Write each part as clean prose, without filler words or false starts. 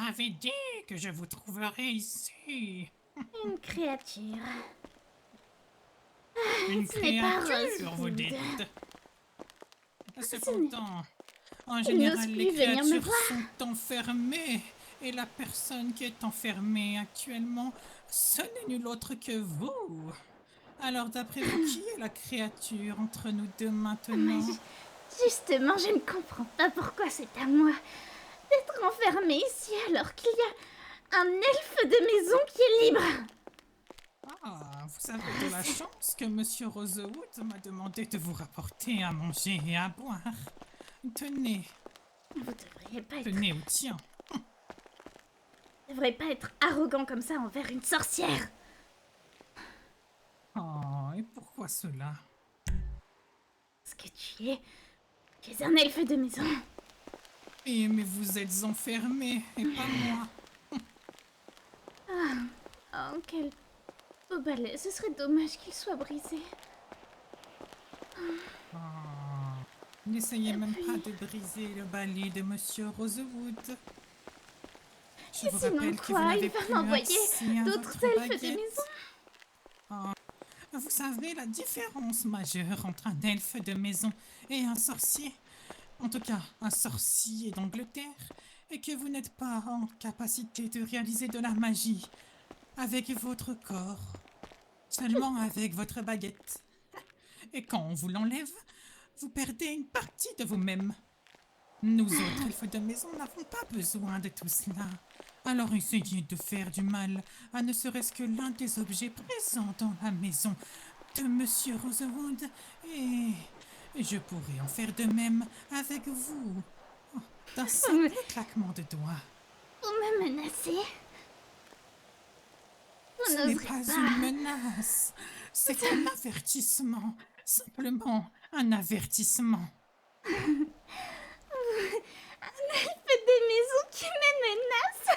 m'avez dit que je vous trouverais ici. Une créature. Une Ce n'est pas créature, vous Rosewood. dites. Ce n'est- Cependant, en Elle n'ose général, les plus venir me créatures voir. sont enfermées. Et la personne qui est enfermée actuellement, ce n'est nul autre que vous. Alors, d'après vous, qui est la créature entre nous deux Mais maintenant? justement, je ne comprends pas pourquoi c'est à moi d'être enfermée ici alors qu'il y a un elfe de maison qui est libre. Ah, vous avez de la chance que Monsieur Rosewood m'a demandé de vous rapporter à manger et à boire. Tenez, Vous devriez pas être, tenez au tien. devriez pas être arrogant comme ça envers une sorcière. Oh, et pourquoi cela? Parce que tu es un elfe de maison. Eh, mais vous êtes enfermé, et pas moi. Oh, quel beau balai. Ce serait dommage qu'il soit brisé. Oh, n'essayez Et même puis- pas de briser le balai de Monsieur Rosewood. Je Et vous sinon rappelle que vous quoi? n'avez Il va plus m'envoyer accès à d'autres votre elfes de baguette. maison. Oh, vous savez la différence majeure entre un elfe de maison et un sorcier? En tout cas, un sorcier d'Angleterre, et que vous n'êtes pas en capacité de réaliser de la magie avec votre corps, seulement avec votre baguette. Et quand on vous l'enlève, vous perdez une partie de vous-même. Nous autres elfes de maison n'avons pas besoin de tout cela. Alors essayez de faire du mal à ne serait-ce que l'un des objets présents dans la maison de Monsieur Rosewood, et je pourrais en faire de même avec vous, d'un Vous me, simple claquement de doigts. vous me menacez. Vous Ce n'est n'oserez pas pas. une menace, c'est un avertissement, simplement un avertissement. Un elfe de maison qui me menace.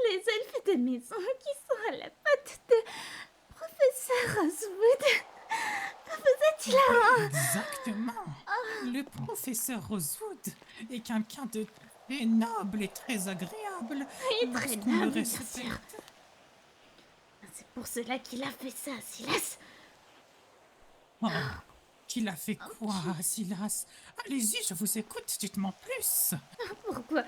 Les elfes de maison qui sont à la patte de professeur Rosewood. Vous êtes hilarant. Exactement. Le professeur Rosewood est quelqu'un de très noble et très agréable Oui, très lorsqu'on le noble, bien respecte. sûr. C'est pour cela qu'il a fait ça, Silas. Oh, qu'il a fait quoi, Silas? Allez-y, je vous écoute, dites-moi plus. Pourquoi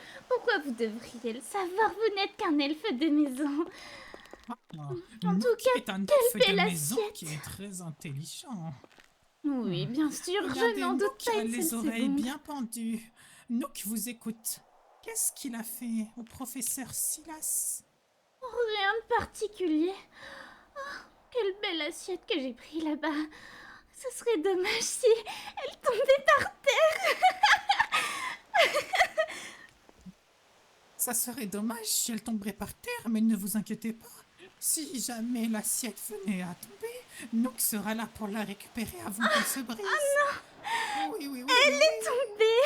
vous devriez le savoir? Vous n'êtes qu'un elfe de maison. Oh, En tout Nook cas, est un elfe quelle de belle maison assiette. qui est très intelligent. Oui, bien sûr, je Regardez, n'en doute Nook pas a une les seule oreilles seconde. bien pendues. Nook vous écoute. Qu'est-ce qu'il a fait au professeur Silas? Rien de particulier. Oh, quelle belle assiette que j'ai pris là-bas. Ce serait dommage si elle tombait par terre. Ça serait dommage si elle tomberait par terre, mais ne vous inquiétez pas. Si jamais l'assiette venait à tomber, Nook sera là pour la récupérer avant qu'elle se brise. Oui, oui, oui, oui, Elle oui, est tombée.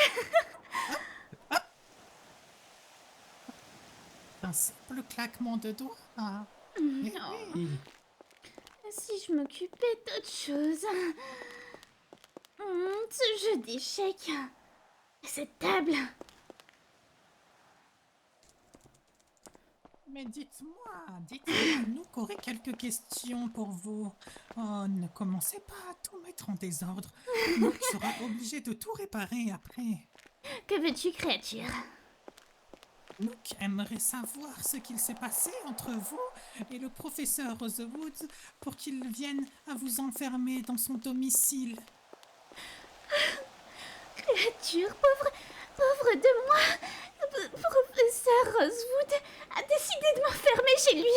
un simple claquement de doigts. Eh Oh, oui. si je m'occupais d'autre chose. Ce jeu d'échecs. Et cette table. Mais dites-moi, Nook aurait quelques questions pour vous. Oh, ne commencez pas à tout mettre en désordre. Nook sera obligé de tout réparer après. Que veux-tu, créature? Nook aimerait savoir ce qu'il s'est passé entre vous et le professeur Rosewood pour qu'il vienne à vous enfermer dans son domicile. Créature, pauvre de moi. Professeur Rosewood a décidé de m'enfermer chez lui.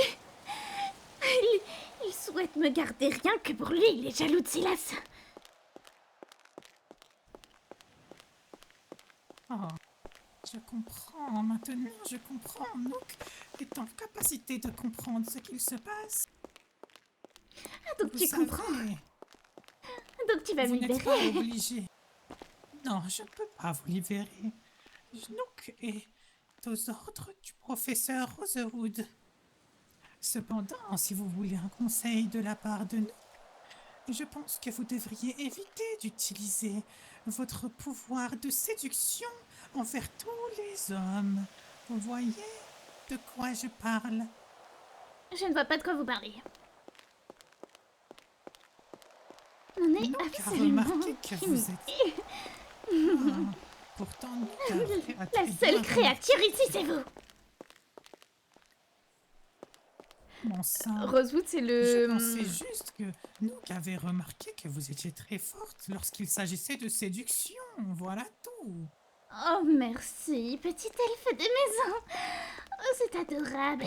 Il souhaite me garder rien que pour lui. Il est jaloux de Silas. Oh, je comprends maintenant, je comprends. Nook est en capacité de comprendre ce qu'il se passe. Ah, donc Vous tu savez, comprends. Donc tu vas me vous n'êtes pas libérer. obligé. Non, je ne peux pas vous libérer. Nook est aux ordres du professeur Rosewood. Cependant, si vous voulez un conseil de la part de Nook, Je pense que vous devriez éviter d'utiliser votre pouvoir de séduction envers tous les hommes. Vous voyez de quoi je parle? Je ne vois pas de quoi vous parlez. On est Nook a absolument remarqué que vous êtes... inutile. Ah, pourtant, Nook a La très seule bien créature ici, c'est vous. mon sang. Rosewood, c'est Je le... pensais juste que Nook avait remarqué que vous étiez très forte lorsqu'il s'agissait de séduction. Voilà tout. Oh, merci, petit elfe de maison. Oh, c'est adorable.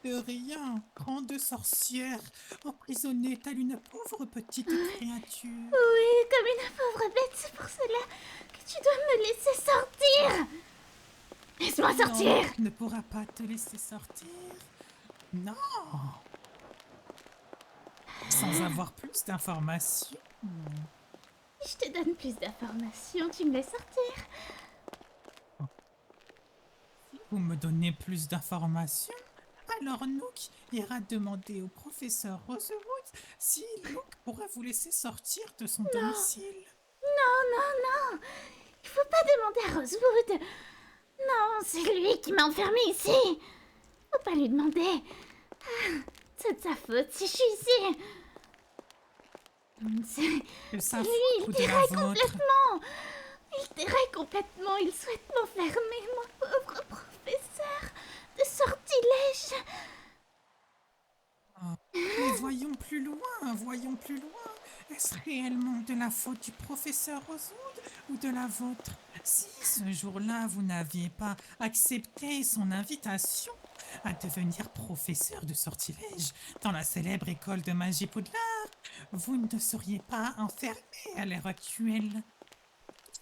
De rien, grande sorcière, emprisonnée telle une pauvre petite créature. Oui, comme une pauvre bête, c'est pour cela que tu dois me laisser sortir. Laisse-moi Non, sortir. Nook ne pourra pas te laisser sortir. Non. Sans avoir plus d'informations. Si je te donne plus d'informations, tu me laisses sortir. Vous me donnez plus d'informations? Alors Nook ira demander au professeur Rosewood si Nook pourra vous laisser sortir de son domicile. Non, non, non. Il faut pas demander à Rosewood. Non, c'est lui qui m'a enfermée ici. Faut pas lui demander. Ah, c'est de sa faute si je suis ici. C'est De sa lui, faute il ou de la déraille vôtre? complètement. Il déraille complètement. Il souhaite m'enfermer, mon pauvre professeur de sortilège. Mais voyons plus loin, voyons plus loin. Est-ce réellement de la faute du professeur Rosewood ou de la vôtre? Si ce jour-là vous n'aviez pas accepté son invitation à devenir professeur de sortilège dans la célèbre école de magie Poudlard, vous ne seriez pas enfermé à l'heure actuelle.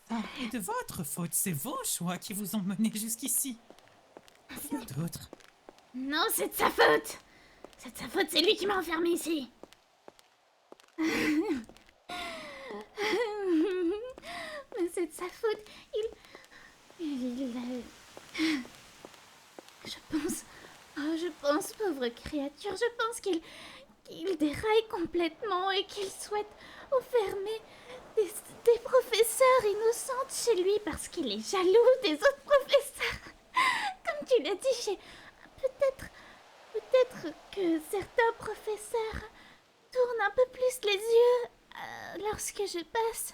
Ça est de votre faute, c'est vos choix qui vous ont mené jusqu'ici. Rien d'autre. Non, c'est de sa faute. C'est de sa faute, c'est lui qui m'a enfermée ici. Mais c'est de sa faute. Je pense, pauvre créature, je pense qu'il déraille complètement et qu'il souhaite enfermer des professeurs innocentes chez lui parce qu'il est jaloux des autres professeurs. Comme tu l'as dit, peut-être que certains professeurs tournent un peu plus les yeux lorsque je passe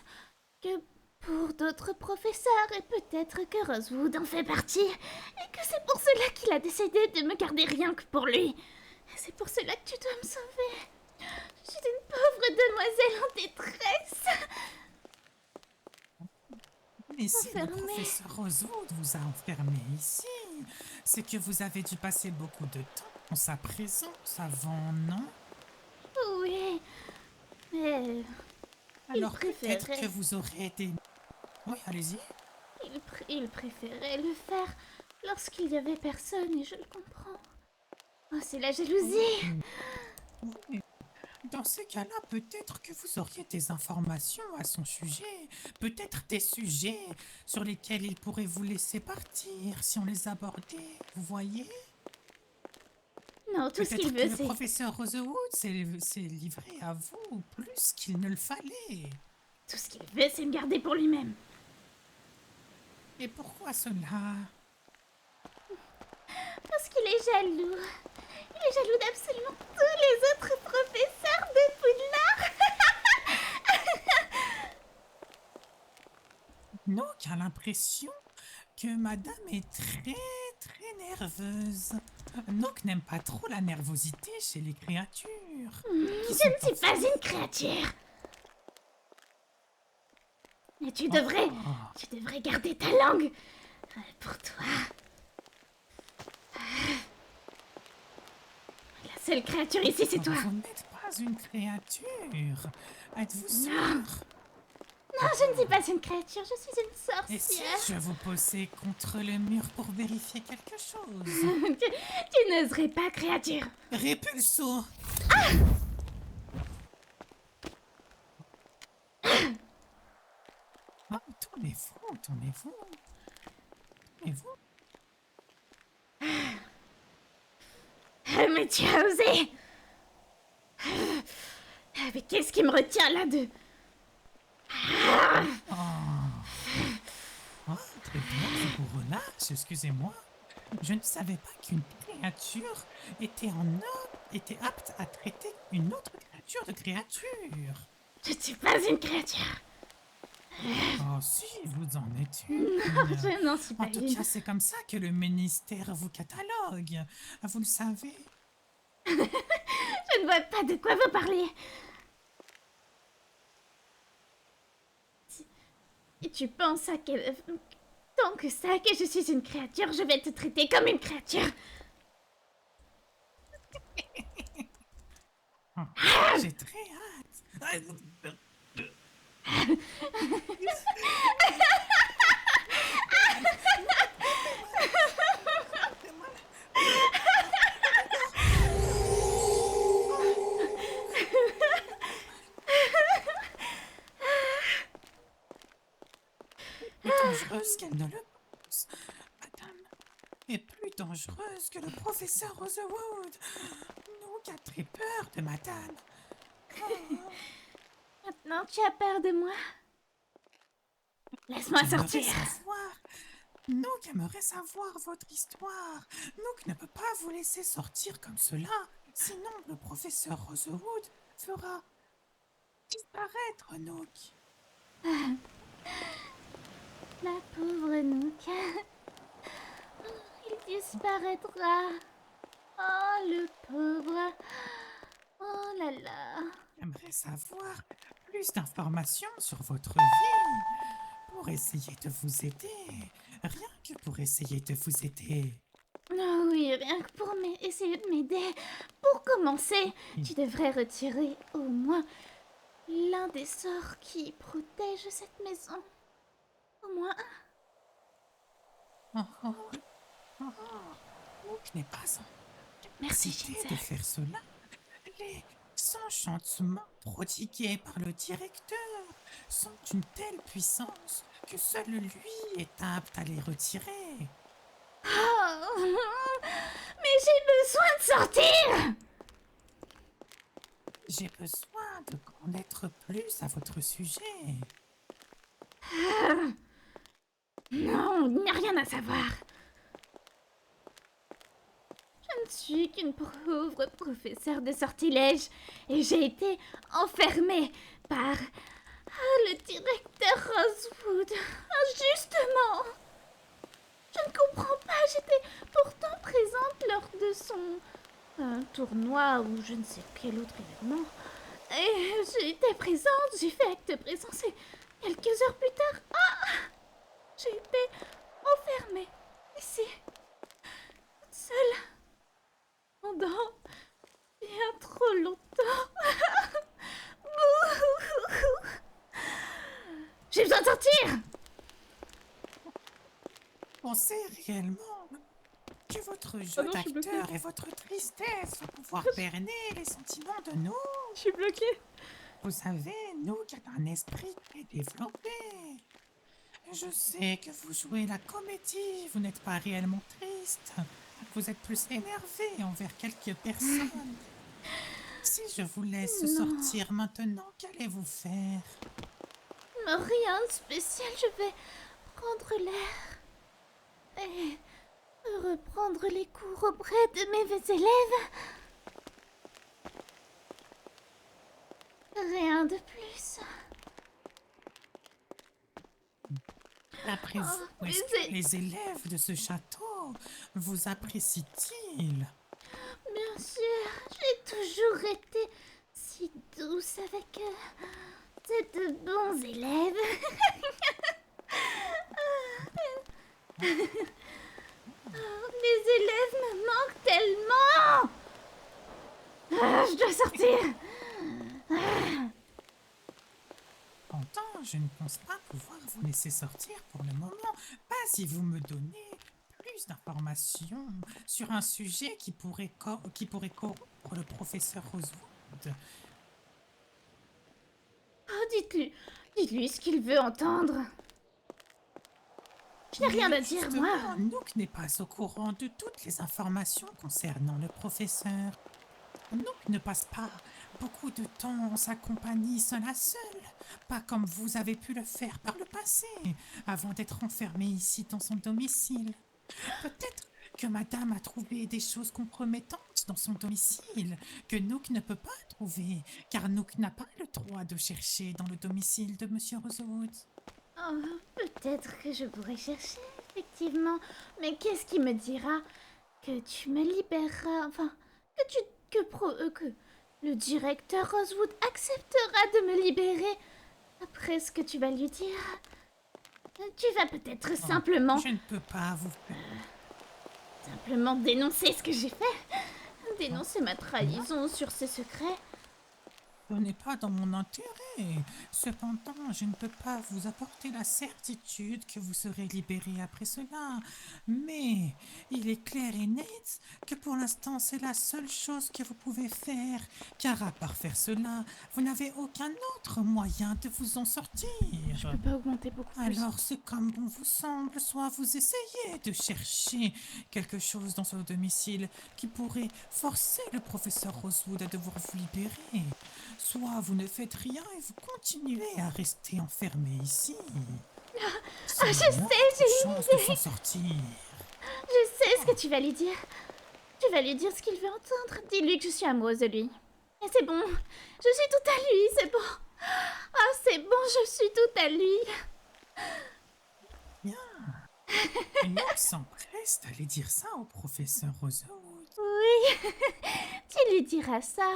que pour d'autres professeurs, et peut-être que Rosewood en fait partie, et que c'est pour cela qu'il a décidé de me garder rien que pour lui. Et c'est pour cela que tu dois me sauver. Je suis une pauvre demoiselle en détresse. Mais si le Enfermée. professeur Rosewood vous a enfermé ici, c'est que vous avez dû passer beaucoup de temps en sa présence avant, non? Oui, mais Alors peut-être préférait. que vous aurez des... Oui, allez-y. il préférait le faire lorsqu'il y avait personne et je le comprends. Oh, c'est la jalousie. Oui. Dans ces cas-là, peut-être que vous auriez des informations à son sujet, peut-être des sujets sur lesquels il pourrait vous laisser partir si on les abordait, vous voyez? Non, tout ce Peut-être qu'il que veut, le c'est... professeur Rosewood s'est livré à vous plus qu'il ne le fallait. Tout ce qu'il veut, c'est me garder pour lui-même. Et pourquoi cela? Parce qu'il est jaloux. Il est jaloux d'absolument tous les autres professeurs de Poudlard. Nook a l'impression que madame est très nerveuse. Nook n'aime pas trop la nervosité chez les créatures. Je ne suis pas une créature. Mais tu devrais garder ta langue pour toi. La seule créature ici, c'est toi. Vous n'êtes pas une créature. Êtes-vous sûre? Non, je ne suis pas une créature, je suis une Et si sorcière. je vous posais contre le mur pour vérifier quelque chose? Tu n'oserais pas, créature. Répulso! Ah, tournez-vous, tournez-vous. Tournez-vous. Mais tu as osé. Mais qu'est-ce qui me retient là de... Oh, très bien, je vous relâche, excusez-moi. Je ne savais pas qu'une créature était apte à traiter une autre créature de créature. Je ne suis pas une créature. Oh si, vous en êtes une. Non, je n'en suis pas En tout une. cas, c'est comme ça que le ministère vous catalogue. Vous le savez. Je ne vois pas de quoi vous parlez. Et tu penses à quel... Tant que ça, que je suis une créature, je vais te traiter comme une créature. Oh, j'ai très hâte. Plus dangereuse qu'elle ne le pense. Madame est plus dangereuse que le professeur Rosewood. Nous a très peur de madame. Maintenant, tu as peur de moi? Laisse-moi sortir. Nook aimerait savoir votre histoire. Nook ne peut pas vous laisser sortir comme cela. Sinon, le professeur Rosewood fera disparaître Nook. La pauvre Nook. Il disparaîtra. Oh, le pauvre. Oh là là. J'aimerais savoir plus d'informations sur votre vie pour essayer de vous aider. Rien que pour essayer de vous aider. Oh oui, rien que pour essayer de m'aider. Pour commencer, tu devrais retirer au moins l'un des sorts qui protègent cette maison. Au moins un. Nook n'est pas en Merci, capacité de Ginseng. faire cela. Les enchantements prodigués par le directeur sont d'une telle puissance que seul lui est apte à les retirer. Oh, mais j'ai besoin de sortir. J'ai besoin de connaître plus à votre sujet. Non, il n'y a rien à savoir. Je ne suis qu'une pauvre professeure de sortilège et j'ai été enfermée par le directeur Rosewood, injustement. Je ne comprends pas, j'étais pourtant présente lors de son tournoi ou je ne sais quel autre événement. Et j'étais présente, j'ai fait acte de présence et quelques heures plus tard, j'ai été enfermée ici, toute seule, pendant bien trop longtemps. J'ai besoin de sortir. Pensez réellement que votre jeu non, je suis bloquée. d'acteur et votre tristesse vont pouvoir berner les sentiments de nous. Je suis bloquée. Vous savez, Nook a un esprit très développé. Je sais que vous jouez la comédie, vous n'êtes pas réellement triste. Vous êtes plus énervé envers quelques personnes. Si je vous laisse sortir maintenant, qu'allez-vous faire? Rien de spécial, je vais prendre l'air et reprendre les cours auprès de mes élèves. Rien de plus. D'après vous, est-ce que les élèves de ce château vous apprécient-ils? Bien sûr, j'ai toujours été si douce avec eux. C'est de bons élèves. Les élèves me manquent tellement. Je dois sortir. Pourtant, je ne pense pas pouvoir vous laisser sortir pour le moment. Pas si vous me donnez plus d'informations sur un sujet qui pourrait corrompre le professeur Rosewood. Oh, dites-lui ce qu'il veut entendre. Je n'ai rien à dire, moi. Nook n'est pas au courant de toutes les informations concernant le professeur. Nook ne passe pas beaucoup de temps en sa compagnie seule à seule, pas comme vous avez pu le faire par le passé, avant d'être enfermé ici dans son domicile. Peut-être que madame a trouvé des choses compromettantes dans son domicile que Nook ne peut pas trouver, car Nook n'a pas le droit de chercher dans le domicile de Monsieur Rosewood. Oh, peut-être que je pourrais chercher, effectivement. Mais qu'est-ce qui me dira que tu me libéreras, enfin, que le directeur Rosewood acceptera de me libérer après ce que tu vas lui dire. Tu vas peut-être Oh, simplement, je ne peux pas vous... simplement dénoncer ce que j'ai fait. Oh, Dénoncer ma moi, trahison sur ses secrets. ce n'est pas dans mon intérêt. Cependant, je ne peux pas vous apporter la certitude que vous serez libéré après cela. Mais il est clair et net que pour l'instant, c'est la seule chose que vous pouvez faire. Car à part faire cela, vous n'avez aucun autre moyen de vous en sortir. Je peux pas augmenter beaucoup plus. Alors c'est comme bon vous semble, soit vous essayez de chercher quelque chose dans son domicile qui pourrait forcer le professeur Rosewood à devoir vous libérer, soit vous ne faites rien et vous continuez à rester enfermé ici. C'est Je la sais, seule j'ai une chance de idée. s'en sortir. Je sais ce que tu vas lui dire. Tu vas lui dire ce qu'il veut entendre. Dis-lui que je suis amoureuse de lui. Et c'est bon. Je suis tout à lui, c'est bon. Ah, c'est bon, je suis tout à lui. Bien. Nook s'empresse d'aller dire ça au professeur Rosewood. Oui, tu lui diras ça.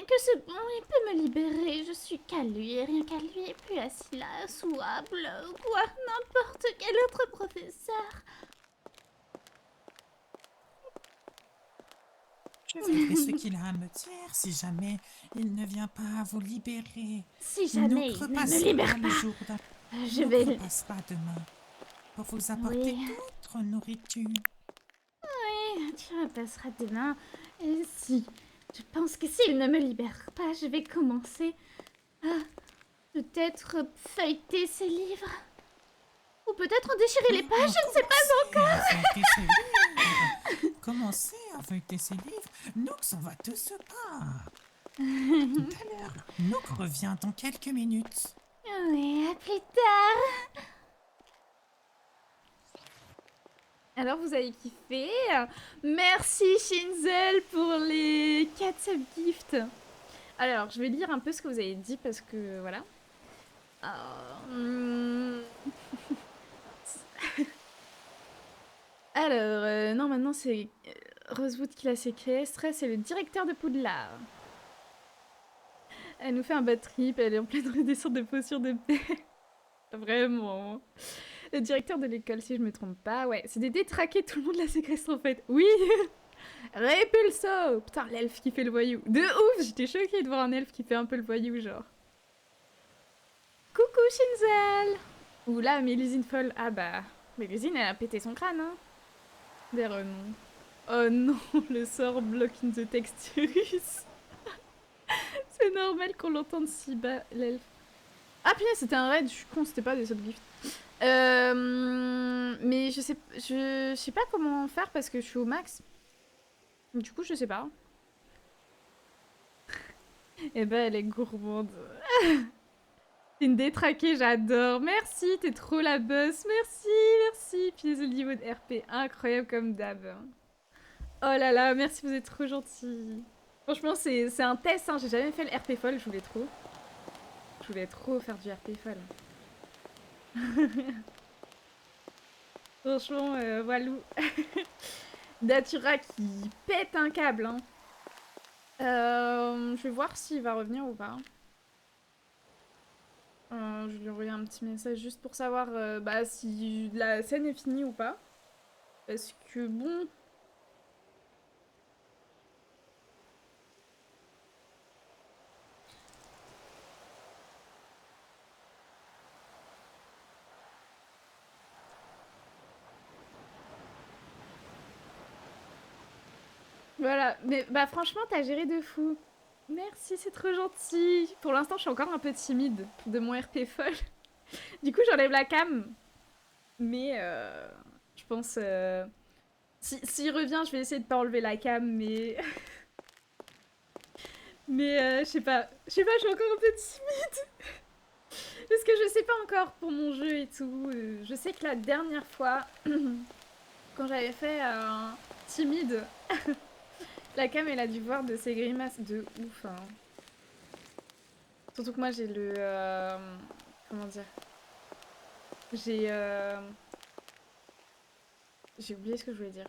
Que c'est bon, il peut me libérer. Je suis qu'à lui et rien qu'à lui. Et puis assis là, sous Able, ou quoi, n'importe quel autre professeur. Je verrai ce qu'il a à me dire si jamais il ne vient pas vous libérer. Si Nook jamais il ne me repassera libère le pas, jour d'un... je Nook vais le... repassera demain pour vous apporter Oui, d'autres nourritures. oui, tu repasseras demain. Et si, je pense que s'il ne me libère pas, je vais commencer à peut-être feuilleter ses livres. Ou peut-être en déchirer les pages, je ne sais pas encore. Commencez à feuilleter ses livres. Nook s'en va de ce pas. À tout à l'heure. Nook revient dans quelques minutes. Oui, à plus tard. Alors vous avez kiffé. Merci Shinzel pour les 4 subgifts. Alors je vais lire un peu ce que vous avez dit parce que voilà. Euh, Alors, non, maintenant c'est Rosewood qui l'a séquestré, c'est le directeur de Poudlard. Elle nous fait un bad trip, elle est en pleine redescente de potions de paix. Vraiment. Le directeur de l'école, si je me trompe pas, ouais, c'est des détraqués, tout le monde la séquestre en fait. Oui. Répulso. Putain, l'elfe qui fait le voyou. De ouf, j'étais choquée de voir un elfe qui fait un peu le voyou, genre. Coucou Shinzel. Oula, Mélusine folle. Ah bah, Mélusine, elle a pété son crâne, hein. D'ailleurs, non. Oh non, le sort block in the texturus. C'est normal qu'on l'entende si bas, l'elfe. Ah punaise, c'était un raid, je suis con, c'était pas des subgifts. Mais je sais pas comment faire parce que je suis au max. Du coup, je sais pas. Eh ben, elle est gourmande. T'es une détraquée, j'adore. Merci, t'es trop la boss. Merci, merci. Puis le niveau de RP, incroyable comme d'hab. Oh là là, merci, vous êtes trop gentils. Franchement, c'est un test, hein. J'ai jamais fait le RP folle, je voulais trop. Je voulais trop faire du RP folle. Franchement, Walou. Datura qui pète un câble, hein. Je vais voir s'il va revenir ou pas. Je vais lui envoyer un petit message juste pour savoir bah, si la scène est finie ou pas. Parce que bon... Voilà, mais bah franchement, t'as géré de fou. Merci, c'est trop gentil. Pour l'instant, je suis encore un peu timide de mon RP folle. Du coup, j'enlève la cam. Mais je pense... S'il revient, je vais essayer de pas enlever la cam, mais... Mais je sais pas, je suis encore un peu timide. Parce que je sais pas encore pour mon jeu et tout. Je sais que la dernière fois, quand j'avais fait un timide, la cam elle a dû voir de ses grimaces de ouf. Hein. Surtout que moi j'ai le... comment dire? J'ai... J'ai oublié ce que je voulais dire.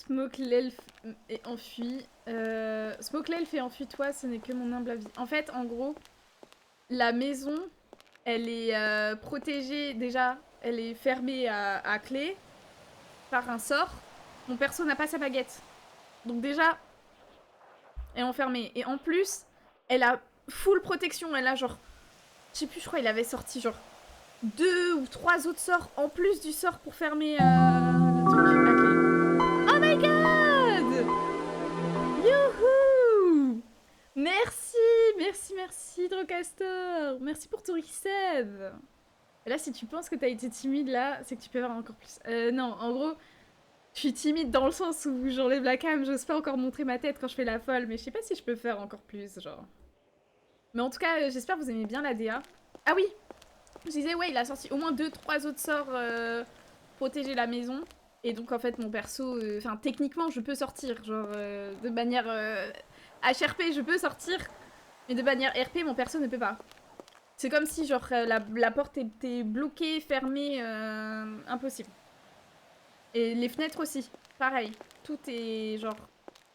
Smoke l'elfe est enfui. Smoke l'elfe est enfui, toi, ce n'est que mon humble avis. En fait, en gros, la maison, elle est protégée déjà. Elle est fermée à clé par un sort. Mon perso n'a pas sa baguette. Donc déjà, elle est enfermée. Et en plus, elle a full protection. Elle a genre... Je sais plus, je crois qu'il avait sorti genre 2 ou 3 autres sorts en plus du sort pour fermer le truc à clé. Oh my god! Youhou! Merci, merci, merci Drocastor. Merci pour ton resub. Là, si tu penses que t'as été timide là, c'est que tu peux avoir encore plus. Non, en gros, je suis timide dans le sens où j'enlève la cam, j'ose pas encore montrer ma tête quand je fais la folle, mais je sais pas si je peux faire encore plus, genre. Mais en tout cas, j'espère que vous aimez bien la DA. Ah oui! Je disais, ouais, il a sorti au moins 2-3 autres sorts protéger la maison. Et donc, en fait, mon perso... Enfin, techniquement, je peux sortir. Genre, de manière HRP, je peux sortir. Mais de manière RP, mon perso ne peut pas. C'est comme si, genre, la porte était bloquée, fermée, impossible. Et les fenêtres aussi, pareil. Tout est, genre,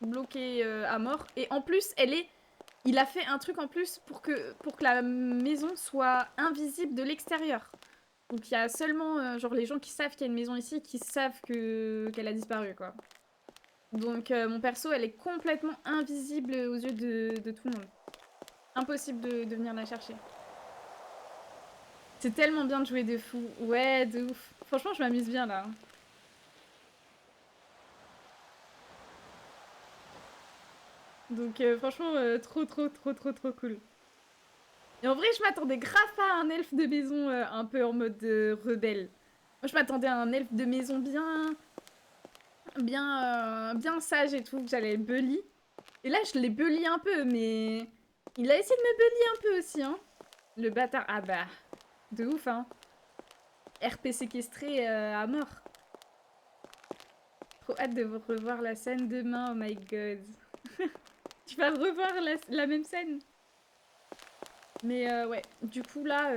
bloqué à mort. Et en plus, il a fait un truc en plus pour que la maison soit invisible de l'extérieur. Donc il y a seulement genre les gens qui savent qu'il y a une maison ici qui savent qu'elle a disparu quoi. Donc mon perso elle est complètement invisible aux yeux de tout le monde. Impossible de venir la chercher. C'est tellement bien de jouer de fou. Ouais, de ouf. Franchement je m'amuse bien là. Donc franchement trop cool. Et en vrai, je m'attendais grave à un elfe de maison un peu en mode rebelle. Moi, je m'attendais à un elfe de maison bien sage et tout, que j'allais bully. Et là, je l'ai bully un peu, mais... Il a essayé de me bully un peu aussi, hein. Le bâtard. Ah bah, de ouf, hein. RP séquestré à mort. Trop hâte de vous revoir la scène demain, oh my god. Tu vas revoir la même scène? Mais ouais, du coup là,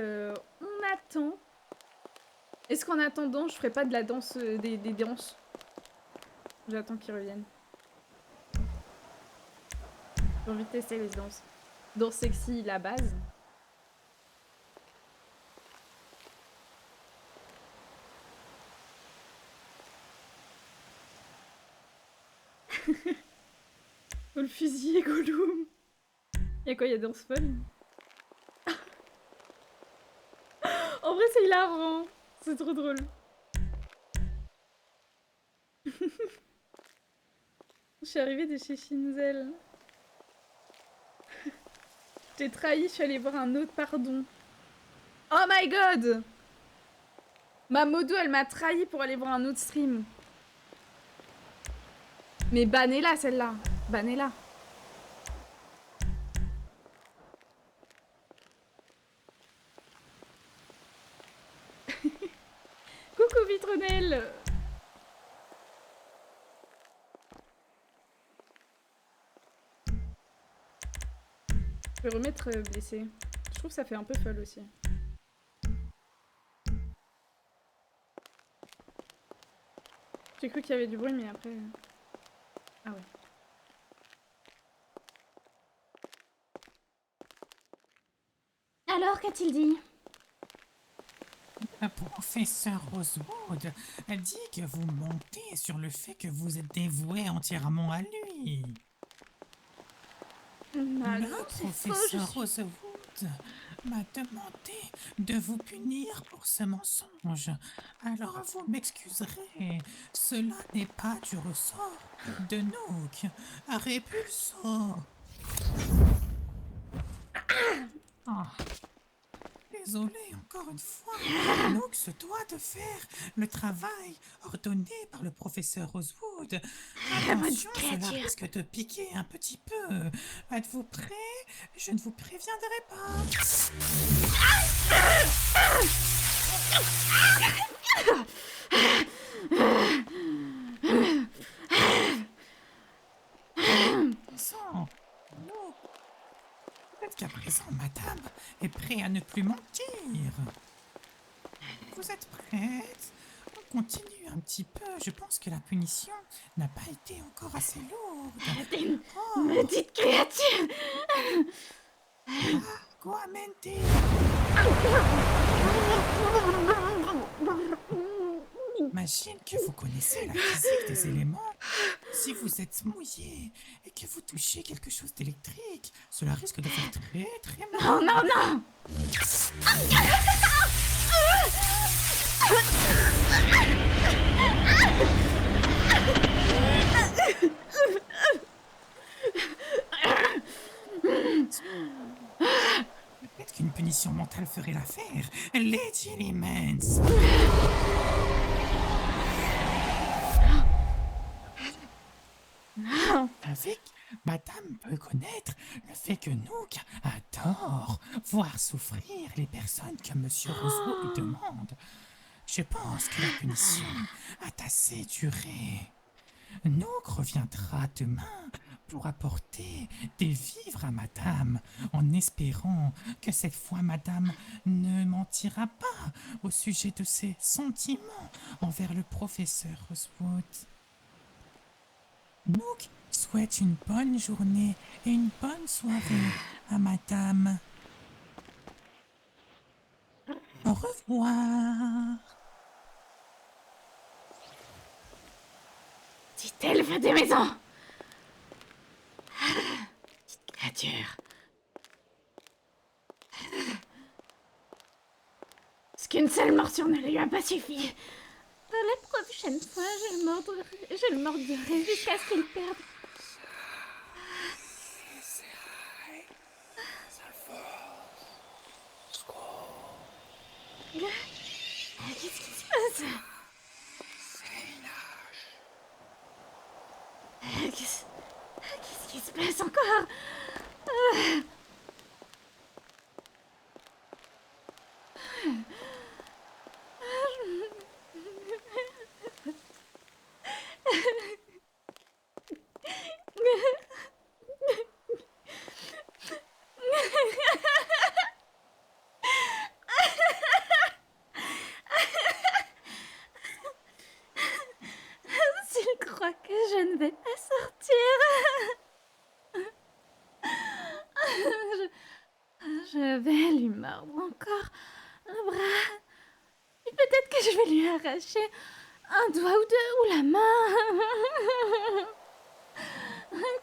on attend. Est-ce qu'en attendant, je ferai pas de la danse, des danses? J'attends qu'ils reviennent. J'ai envie de tester les danses. Danse sexy, la base. Faut le fusiller, Gollum. Y'a quoi, y'a danse folle? En vrai, c'est hilarant. C'est trop drôle. Je suis arrivée de chez Shinzel. Je t'ai trahi, je suis allée voir un autre pardon. Oh my god! Ma modo, elle m'a trahi pour aller voir un autre stream. Mais bannez-la, celle-là. Bannez-la. Coucou Vitronelle. Je vais remettre blessé. Je trouve que ça fait un peu folle aussi. J'ai cru qu'il y avait du bruit, mais après... Ah ouais. Alors, qu'a-t-il dit? Le professeur Rosewood dit que vous montez sur le fait que vous êtes dévoué entièrement à lui. Le professeur Rosewood m'a demandé de vous punir pour ce mensonge. Alors vous m'excuserez, cela n'est pas du ressort de Nook à Répulso. Oh. désolée encore une fois. Nook se doit de faire le travail ordonné par le professeur Rosewood. Attention, cela créature. risque de piquer un petit peu. Êtes-vous prêts? Je ne vous préviendrai pas. Sang, Nook. Peut-être qu'à présent, madame est prête à ne plus mentir. Vous êtes prête? On continue un petit peu. Je pense que la punition n'a pas été encore assez lourde. T'es Oh, une maudite créature. Guamente! J'imagine que vous connaissez la physique des éléments. Si vous êtes mouillé et que vous touchez quelque chose d'électrique, cela risque de faire très très mal. Non, non, non. Peut-être qu'une punition mentale ferait l'affaire. Lady Elements. Avec Madame peut connaître le fait que Nook adore voir souffrir les personnes que Monsieur Rosewood lui demande. Je pense que la punition a assez duré. Nook reviendra demain pour apporter des vivres à Madame, en espérant que cette fois Madame ne mentira pas au sujet de ses sentiments envers le professeur Rosewood. Nook souhaite une bonne journée et une bonne soirée à Madame. Au revoir. Petite elfe des maisons. Petite créature. Est-ce qu'une seule morsure ne lui a pas suffi? La prochaine fois, je le mordrai jusqu'à ce qu'il perde. Qu'est-ce qui se passe? Qu'est-ce qui se passe encore? S'il croit que je ne vais pas sortir, je vais lui mordre encore un bras. Et peut-être que je vais lui arracher un doigt ou deux ou la main.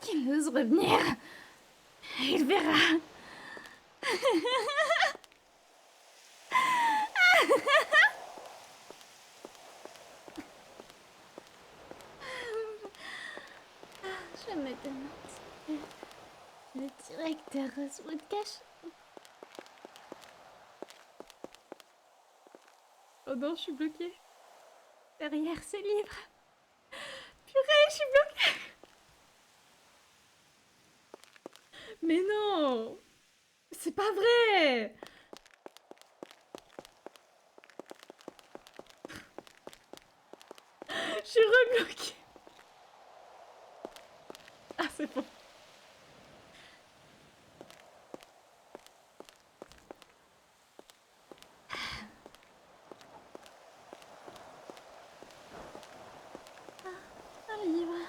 Qu'il ose revenir. Il verra. Je me demande si le directeur Rosewood cache. Oh non, je suis bloquée. Derrière ce livre. Purée, je suis bloquée. Mais non! C'est pas vrai! Je suis rebloquée. Ah, c'est bon. Un livre.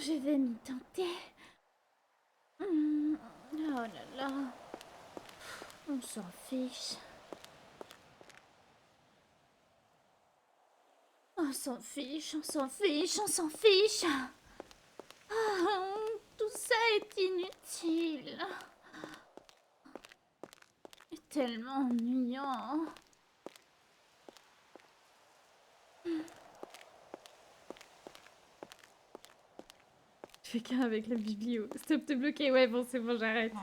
Je vais m'y tenter. Oh là là. On s'en fiche. On s'en fiche, on s'en fiche, on s'en fiche. Tout ça est inutile. Et tellement ennuyant. Je fais qu'un avec la biblio. Stop, te bloquer. Ouais, bon, c'est bon, j'arrête.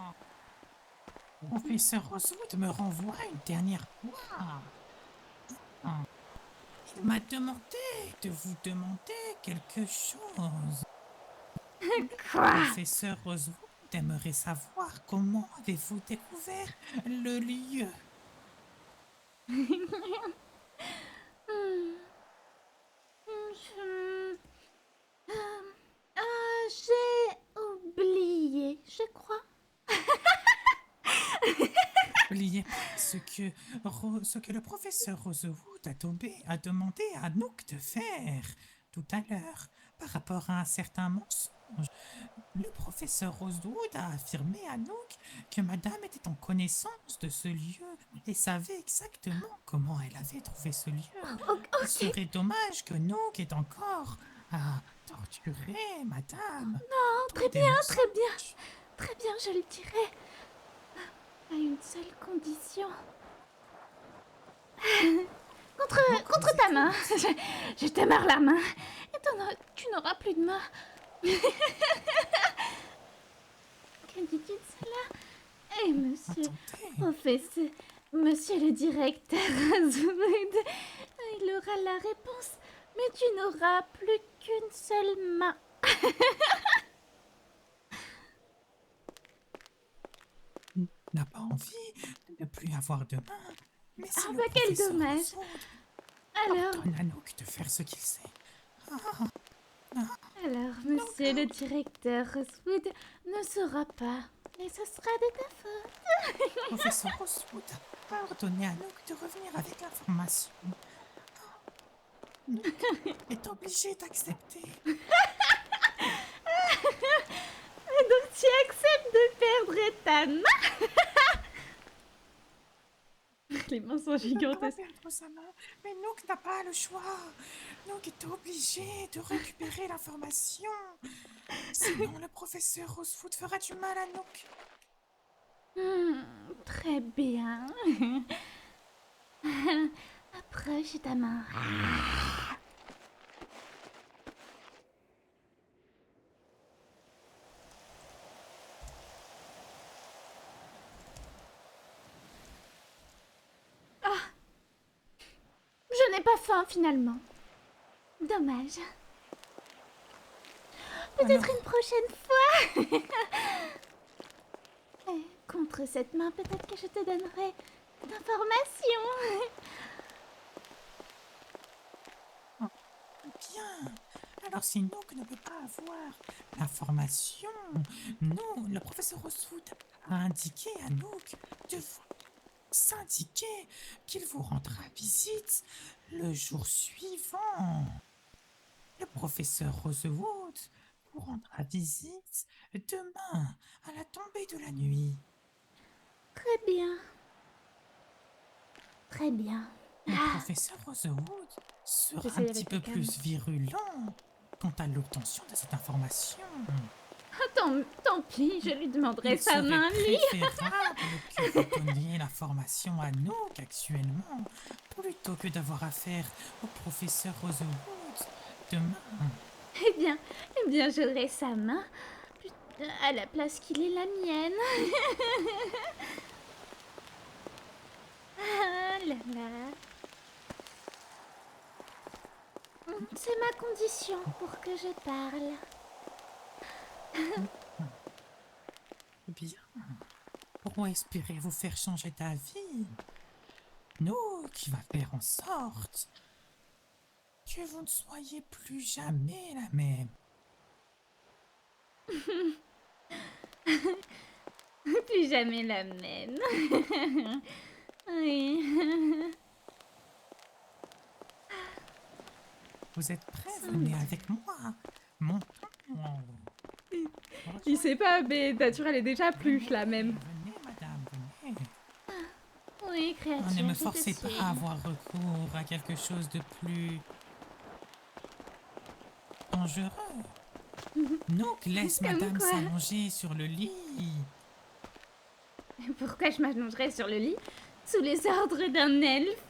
Professeur Rosewood me renvoie une dernière fois. Ah, il m'a demandé de vous demander quelque chose. Quoi? Professeur Rosewood aimerait savoir comment avez-vous découvert le lieu. Je... j'ai oublié, je crois. N'oubliez pas ce que le professeur Rosewood a demandé à Anouk de faire tout à l'heure par rapport à un certain mensonge. Le professeur Rosewood a affirmé à Anouk que madame était en connaissance de ce lieu et savait exactement comment elle avait trouvé ce lieu. Il Ok, serait dommage que Anouk ait encore à torturer madame. très Pour des bien, très bien. mensonges. Très bien, je le dirai. À une seule condition. Contre ta main. Je te mords la main. Et tu n'auras plus de main. Que dis-tu de cela? Eh, monsieur, Attendez. professeur, monsieur le directeur Azwood, il aura la réponse, mais tu n'auras plus qu'une seule main. N'a pas envie de ne plus avoir de main. Mais si Ah le bah quel professeur dommage. Rosewood Alors, ordonne à Anouk de faire ce qu'il sait. alors, monsieur le directeur Rosewood ne saura pas, et ce sera de ta faute. Professeur Rosewood a ordonné à Anouk de revenir avec l'information. Anouk est obligée d'accepter. Donc tu acceptes de perdre ta main? Les mains sont Elle va gigantesques. perdre sa main, mais Anouk n'a pas le choix. Anouk est obligée de récupérer l'information. Sinon, le professeur Rosewood fera du mal à Anouk. Très bien. Approche ta main. Ah, je n'ai pas faim finalement. Dommage. Peut-être Alors, une prochaine fois. Et contre cette main, peut-être que je te donnerai d'informations. bien. Alors, si Nook ne peut pas avoir l'information, non, le professeur Rosewood a indiqué à Nook de s'indiquer qu'il vous rendra visite le jour suivant. Le professeur Rosewood vous rendra visite demain à la tombée de la nuit. Très bien. Très bien. Le professeur Rosewood sera un J'essaye petit avec peu la canne. plus virulent quant à l'obtention de cette information. Tant pis, je lui demanderai Il sa serait main, lui. préférable que vous donniez l'information à nous qu'actuellement, plutôt que d'avoir affaire au professeur Rosewood demain. Eh bien, j'aurai sa main à la place qu'il est la mienne. Ah là là. C'est ma condition pour que je parle. Bien. Pour espérer vous faire changer d'avis, nous qui va faire en sorte que vous ne soyez plus jamais la même. Plus jamais la même. Oui. Vous êtes prêts? Venez avec moi. Montons. Il sait pas, mais Nature, elle est déjà plus la même. Venez, madame, venez. Oui, créature. Ne me je te forcez pas suis. à avoir recours à quelque chose de plus dangereux. Donc laisse Comme madame quoi? s'allonger sur le lit. Pourquoi je m'allongerais sur le lit sous les ordres d'un elfe?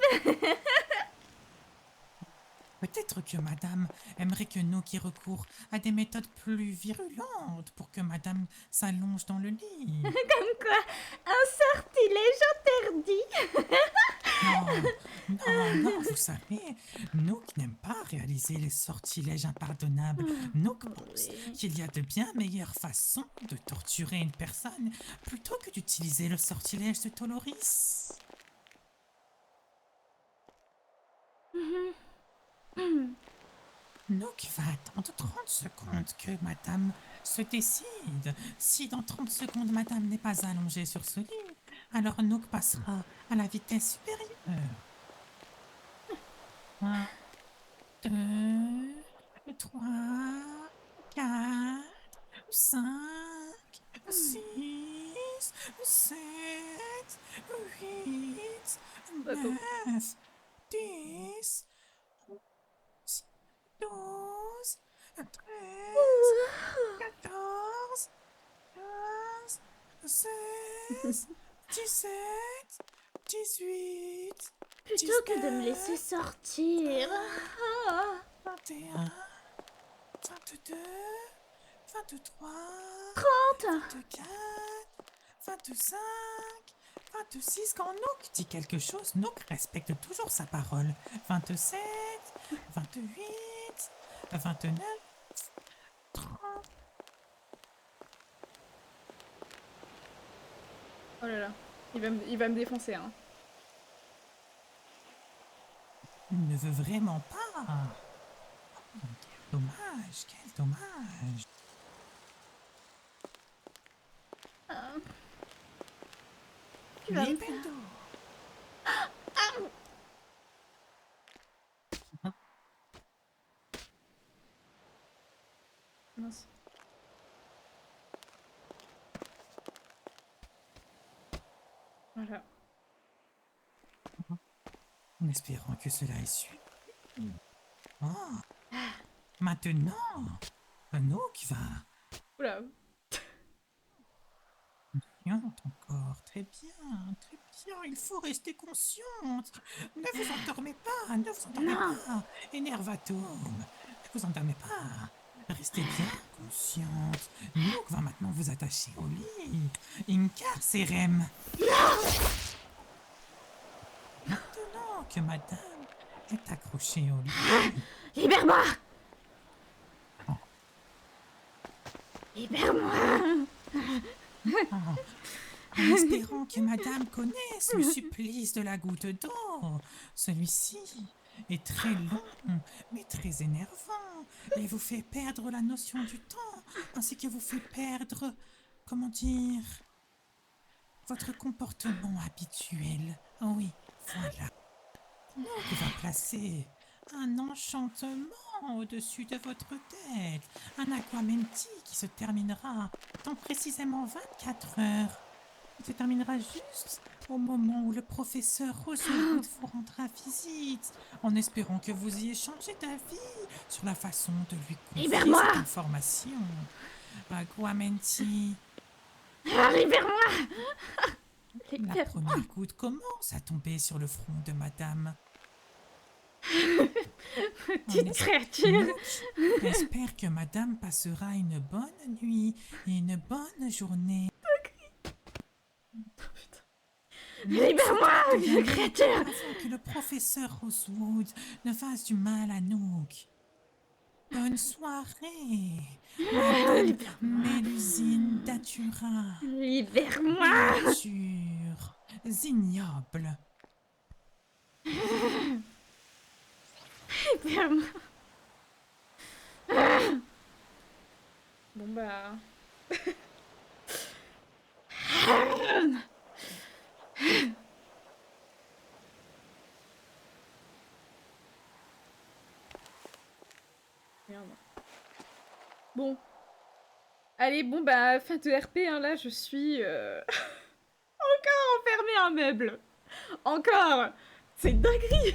Peut-être que madame aimerait que Nook y recourt à des méthodes plus virulentes pour que madame s'allonge dans le lit. Comme quoi, un sortilège interdit. Non, vous savez, Nook n'aime pas réaliser les sortilèges impardonnables. Nook pense Oui. qu'il y a de bien meilleures façons de torturer une personne plutôt que d'utiliser le sortilège de Toloris. Nook va attendre 30 secondes que madame se décide. Si dans 30 secondes madame n'est pas allongée sur ce lit, alors Nook passera à la vitesse supérieure. 1, 2, 3, 4, 5, 6, 7, 8, Attends. 9, 10, 12, 13, 14, 15, 16, 17, 18, Plutôt que de me laisser sortir. Ah. 21, 22, 23, 30. 24, 25, 26. Quand Nook dit quelque chose, Nook respecte toujours sa parole. 27, 28, 29, 30. Oh là là, il va me défoncer, hein. Il ne veut vraiment pas. Oh, quel dommage, quel dommage. Tu vas me Libendo. Mince. Voilà. En espérant que cela ait su. Oh. Maintenant, Nook va. Oula. Consciente encore, très bien, il faut rester consciente. Ne vous endormez pas, ne vous endormez Non. pas. Énervatum, ne vous endormez pas. Restez bien consciente. Nook va maintenant vous attacher au lit. Incarcerem. Maintenant que madame est accrochée au lit. Libère-moi. Oh. Libère-moi. En espérant que madame connaisse le supplice de la goutte d'eau. Celui-ci est très long, mais très énervant, et vous fait perdre la notion du temps, ainsi que vous fait perdre, comment dire, votre comportement habituel. Oh oui, voilà. Donc, va placer un enchantement au-dessus de votre tête, un aquamenti qui se terminera dans précisément 24 heures. Il se terminera juste au moment où le professeur Rosewood vous rendra visite, en espérant que vous y échangez d'avis sur la façon de lui confier Libère-moi. cette information. Aquamenti, Libère-moi. la Libère-moi. première goutte commence à tomber sur le front de madame. Petite créature. Nook espère que madame passera une bonne nuit et une bonne journée. Libère-moi, vieille créature. Afin que le professeur Rosewood ne fasse du mal à Nook. Bonne soirée, madame Mélusine Datura. Libère-moi. Créature ignoble. Libère-moi. Bon bah... Merde. Bon. Allez, bon bah, fin de RP, hein, là, je suis... Encore enfermé un meuble. Encore. C'est une dinguerie.